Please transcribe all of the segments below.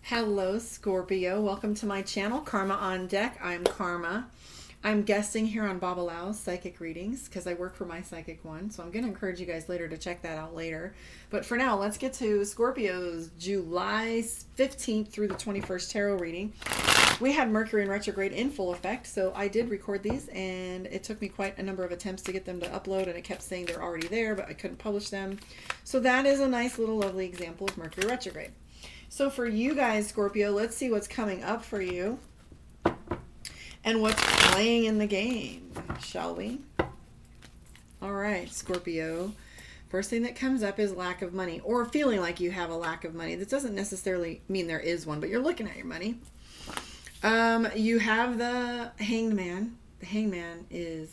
Hello, Scorpio. Welcome to my channel, Karma on Deck. I'm Karma. I'm guesting here on Baba Lau's psychic readings because I work for My Psychic One. So I'm going to encourage you guys later to check that out later. But for now, let's get to Scorpio's July 15th through the 21st tarot reading. We had Mercury in retrograde in full effect, so I did record these, and it took me quite a number of attempts to get them to upload, and it kept saying they're already there, but I couldn't publish them. So that is a nice little lovely example of Mercury retrograde. So for you guys, Scorpio, let's see what's coming up for you and what's playing in the game, shall we? All right, Scorpio. First thing that comes up is lack of money, or feeling like you have a lack of money. That doesn't necessarily mean there is one, but you're looking at your money. You have the Hanged Man. The Hanged Man is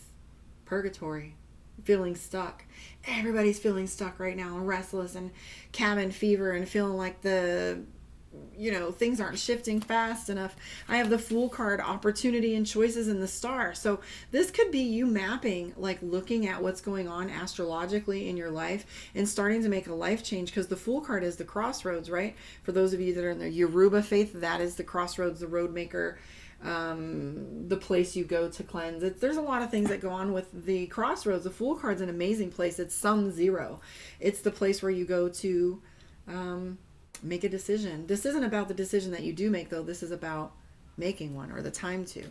purgatory, feeling stuck. Everybody's feeling stuck right now and restless and cabin fever and feeling like things aren't shifting fast enough. I have the Fool card, opportunity and choices in the star. So this could be you mapping, like looking at what's going on astrologically in your life and starting to make a life change, because the Fool card is the crossroads, right? For those of you that are in the Yoruba faith, that is the crossroads, the road maker, the place you go to cleanse. There's a lot of things that go on with the crossroads. The Fool card's an amazing place. It's sum zero. It's the place where you go to make a decision. This isn't about the decision that you do make, though. This is about making one, or the time to.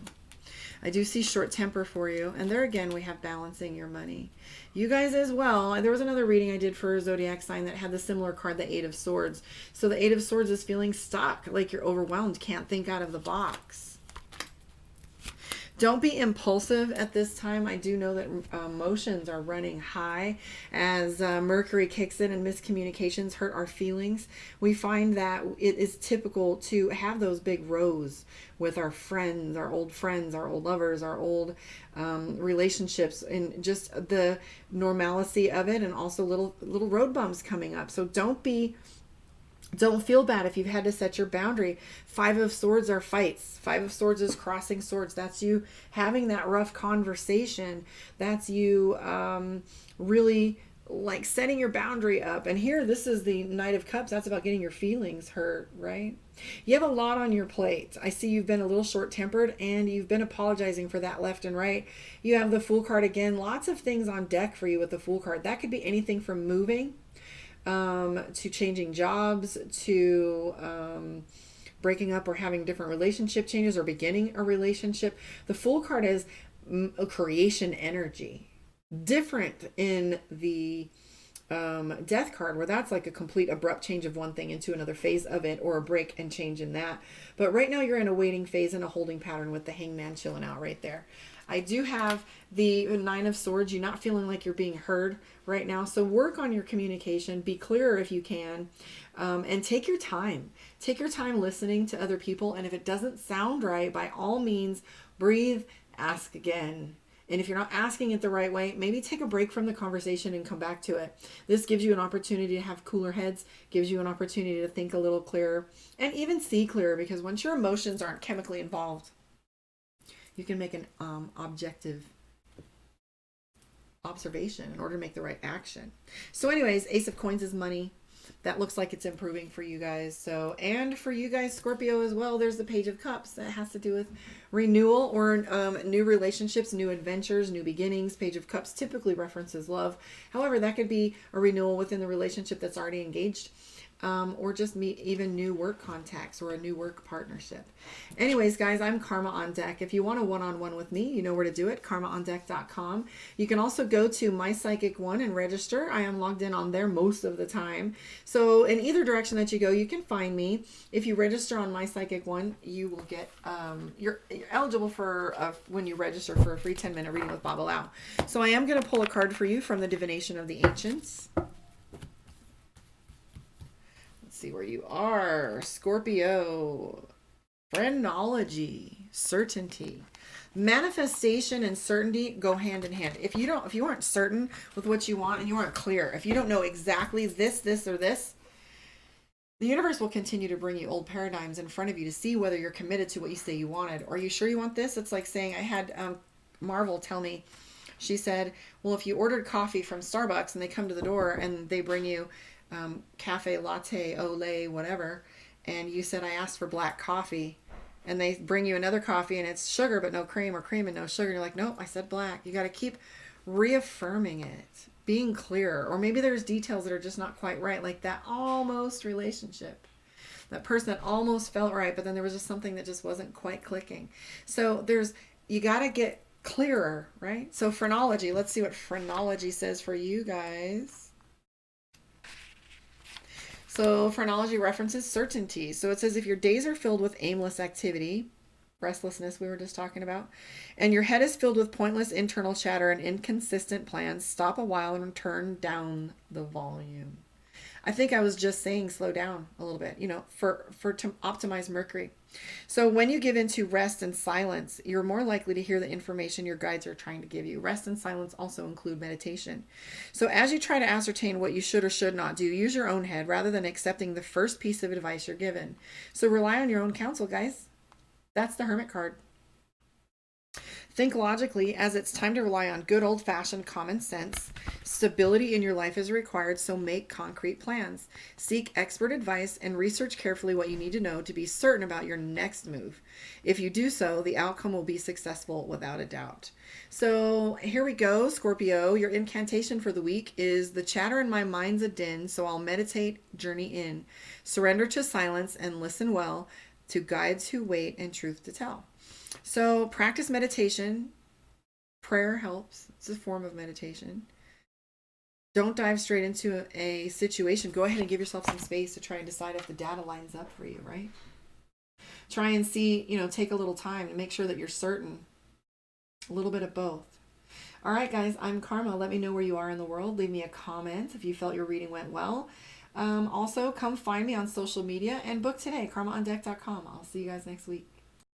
I do see short temper for you. And there again, we have balancing your money. You guys as well. There was another reading I did for a zodiac sign that had the similar card, the Eight of Swords. So the Eight of Swords is feeling stuck, like you're overwhelmed, can't think out of the box. Don't be impulsive at this time. I do know that emotions are running high as Mercury kicks in and miscommunications hurt our feelings. We find that it is typical to have those big rows with our friends, our old lovers, our old relationships, and just the normalcy of it, and also little road bumps coming up. So don't feel bad if you've had to set your boundary. Five of Swords are fights. Five of Swords is crossing swords. That's you having that rough conversation. That's you really like setting your boundary up. And here, this is the Knight of Cups. That's about getting your feelings hurt, right? You have a lot on your plate. I see you've been a little short-tempered, and you've been apologizing for that left and right. You have the Fool card again. Lots of things on deck for you with the Fool card. That could be anything from moving, to changing jobs, to breaking up or having different relationship changes, or beginning a relationship. The Fool card is a creation energy, different in the Death card, where that's like a complete abrupt change of one thing into another phase of it, or a break and change in that. But right now you're in a waiting phase and a holding pattern with the Hanged Man chilling out right there. I do have the Nine of Swords. You're not feeling like you're being heard right now. So work on your communication. Be clearer if you can. And take your time. Take your time listening to other people. And if it doesn't sound right, by all means, breathe, ask again. And if you're not asking it the right way, maybe take a break from the conversation and come back to it. This gives you an opportunity to have cooler heads, gives you an opportunity to think a little clearer, and even see clearer, because once your emotions aren't chemically involved, you can make an objective observation in order to make the right action. So anyways, Ace of Coins is money. That looks like it's improving for you guys. So, and for you guys, Scorpio, as well, there's the Page of Cups. That has to do with renewal, or new relationships, new adventures, new beginnings. Page of Cups typically references love. However, that could be a renewal within the relationship that's already engaged. Or just meet even new work contacts or a new work partnership. Anyways, guys, I'm Karma on Deck. If you want a one-on-one with me, you know where to do it, karmaondeck.com. You can also go to My Psychic One and register. I am logged in on there most of the time. So in either direction that you go, you can find me. If you register on My Psychic One, you will get, you're eligible for, when you register, for a free 10-minute reading with Baba Lau. So I am going to pull a card for you from the Divination of the Ancients. See where you are, Scorpio. Phrenology, certainty, manifestation, and certainty go hand in hand. If you aren't certain with what you want, and you aren't clear, if you don't know exactly this, or this, the universe will continue to bring you old paradigms in front of you to see whether you're committed to what you say you wanted. Are you sure you want this? It's like saying, I had Marvel tell me, she said, well, if you ordered coffee from Starbucks and they come to the door and they bring you cafe, latte, olay, whatever, and you said, I asked for black coffee, and they bring you another coffee and it's sugar but no cream, or cream and no sugar, and you're like, nope, I said black. You got to keep reaffirming it, being clearer. Or maybe there's details that are just not quite right, like that almost relationship, that person that almost felt right, but then there was just something that just wasn't quite clicking. So you got to get clearer, right? So phrenology, let's see what phrenology says for you guys. So phrenology references certainty. So it says if your days are filled with aimless activity, restlessness we were just talking about, and your head is filled with pointless internal chatter and inconsistent plans, stop a while and turn down the volume. I think I was just saying slow down a little bit, to optimize Mercury. So when you give into rest and silence, you're more likely to hear the information your guides are trying to give you. Rest and silence also include meditation. So as you try to ascertain what you should or should not do, use your own head rather than accepting the first piece of advice you're given. So rely on your own counsel, guys. That's the Hermit card. Think logically, as it's time to rely on good old-fashioned common sense. Stability in your life is required, so make concrete plans. Seek expert advice and research carefully what you need to know to be certain about your next move. If you do so, the outcome will be successful without a doubt. So here we go, Scorpio. Your incantation for the week is the chatter in my mind's a din, so I'll meditate, journey in. Surrender to silence and listen well to guides who wait and truth to tell. So practice meditation. Prayer helps. It's a form of meditation. Don't dive straight into a situation. Go ahead and give yourself some space to try and decide if the data lines up for you, right? Try and see, take a little time to make sure that you're certain. A little bit of both. All right, guys, I'm Karma. Let me know where you are in the world. Leave me a comment if you felt your reading went well. Also, come find me on social media and book today, karmaondeck.com. I'll see you guys next week.